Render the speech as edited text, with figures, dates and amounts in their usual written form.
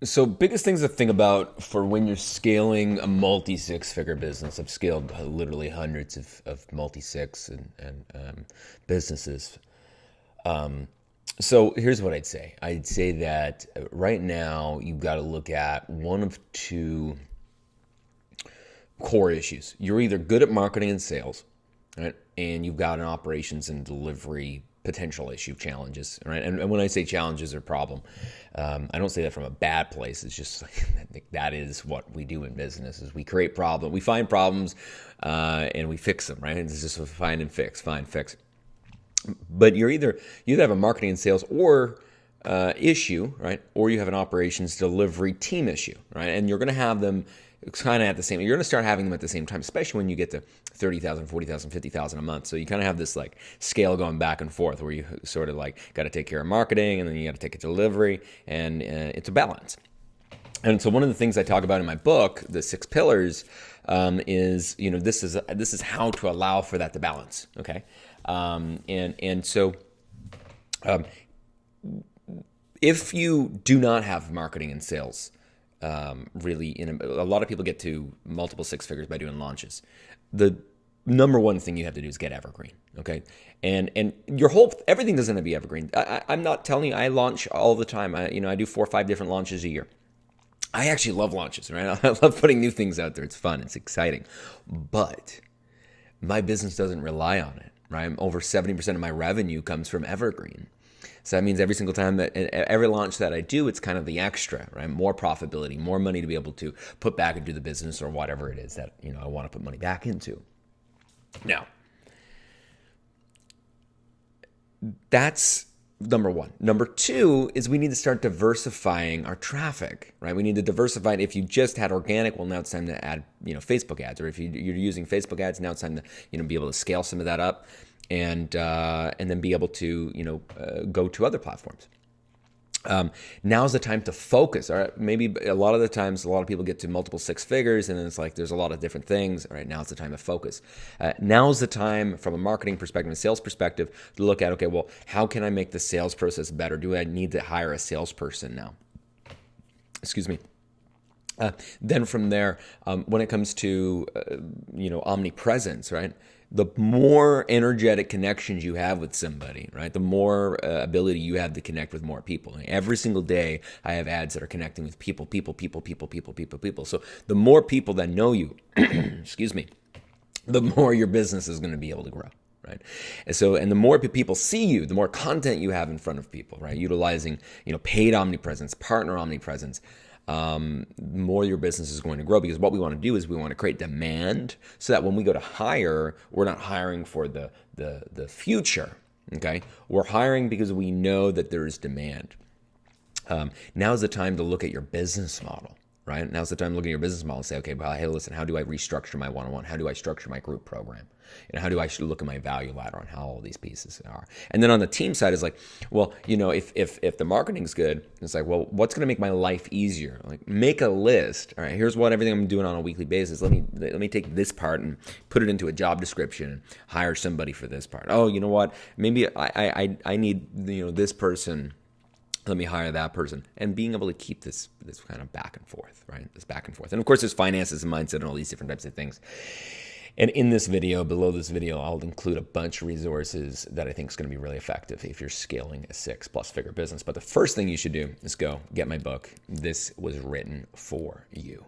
So biggest things to think about for when you're scaling a multi six-figure business. I've scaled literally hundreds of multi six and businesses. So here's what I'd say. I'd say that right now you've got to look at one of two core issues. You're either good at marketing and sales, right? And you've got an operations and delivery potential issue, challenges, right? And when I say challenges or problem, I don't say that from a bad place. It's just like that is what we do in business: is we create problems, we find problems, and we fix them, right? It's just find and fix, find, fix. But you either have a marketing and sales or issue, right? Or you have an operations delivery team issue, right? And you're going to have them kind of at the same. You're going to start having them at the same time, especially when you get to 30,000, 40,000, 50,000 a month. So you kind of have this like scale going back and forth, where you sort of like got to take care of marketing, and then you got to take care of delivery, and it's a balance. And so one of the things I talk about in my book, the 6 pillars, is this is how to allow for that to balance. Okay, and so. If you do not have marketing and sales, really, a lot of people get to multiple 6 figures by doing launches. The number one thing you have to do is get Evergreen, okay? And everything doesn't have to be Evergreen. I'm not telling you I launch all the time. I do 4 or 5 different launches a year. I actually love launches, right? I love putting new things out there. It's fun. It's exciting. But my business doesn't rely on it, right? Over 70% of my revenue comes from Evergreen. So that means every single time every launch that I do, it's kind of the extra, right? More profitability, more money to be able to put back into the business or whatever it is that, I want to put money back into. Now, that's number one. Number two is we need to start diversifying our traffic, right? We need to diversify it. If you just had organic, well, now it's time to add, Facebook ads. Or if you're using Facebook ads, now it's time to, be able to scale some of that up. And then be able to go to other platforms. Now's the time to focus. All right, maybe a lot of the times, a lot of people get to multiple 6 figures, and then it's like there's a lot of different things. All right, now's the time to focus. Now's the time, from a marketing perspective, a sales perspective, to look at, okay, well, how can I make the sales process better? Do I need to hire a salesperson now? Excuse me. Then from there, when it comes to omnipresence, right? The more energetic connections you have with somebody, right? The more ability you have to connect with more people. Every single day, I have ads that are connecting with people. So the more people that know you, excuse me, the more your business is going to be able to grow. Right. And the more people see you, the more content you have in front of people, right? Utilizing, paid omnipresence, partner omnipresence, more your business is going to grow, because what we want to do is we want to create demand so that when we go to hire, we're not hiring for the future. Okay. We're hiring because we know that there is demand. Now's the time to look at your business model. Right? Now's the time to look at your business model and say, okay, well, hey, listen, how do I restructure my one-on-one? How do I structure my group program? How do I look at my value ladder on how all these pieces are? And then on the team side is like, well, if the marketing's good, it's like, well, what's going to make my life easier? Like, make a list. All right, here's everything I'm doing on a weekly basis. Let me take this part and put it into a job description and hire somebody for this part. Oh, you know what? Maybe I need this person. Let me hire that person, and being able to keep this kind of back and forth, right? This back and forth. And of course, there's finances and mindset and all these different types of things. And in this video, below this video, I'll include a bunch of resources that I think is going to be really effective if you're scaling a 6+ figure business. But the first thing you should do is go get my book. This was written for you.